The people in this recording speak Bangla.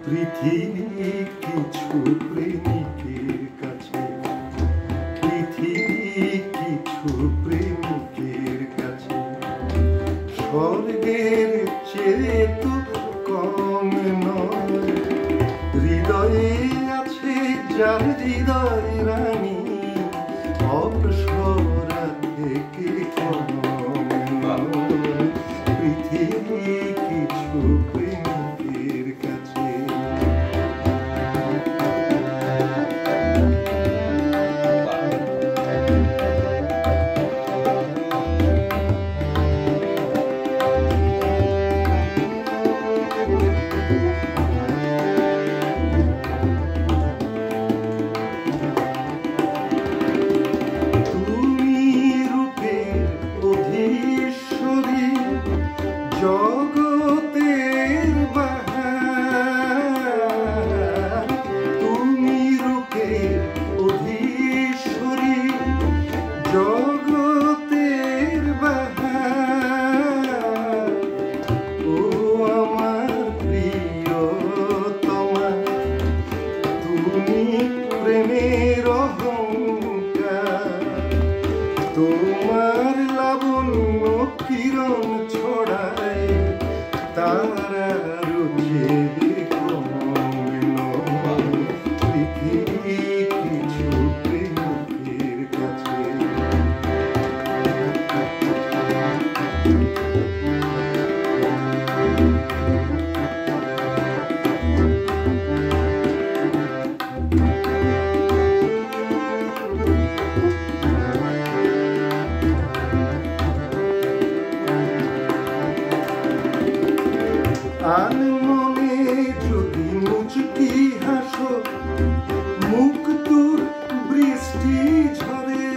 পৃথিবী কিছু প্রেমিকের কাছে, পৃথিবী কিছু প্রেমিকের কাছে স্বর্গের চেয়ে তো কম নয়। হৃদয়ে আছে যার হৃদয় রানী, অপসরা থেকে কম নয়। পৃথিবী কিছু প্রেমিকের কাছে। জগতের বাহার তুমি, রূপের অধীশ্বরী, জগতের বাহার। ও আমার প্রিয়তমা, তুমি প্রেমের অহংকার। তোমার লাবণ্য কিরণ ছড়ায় তারার পৃথিবী কিছু প্রেমিকের কাছে। আনমনে যদি মুচকি হাসো, মুখ তোর বৃষ্টি ঝরে।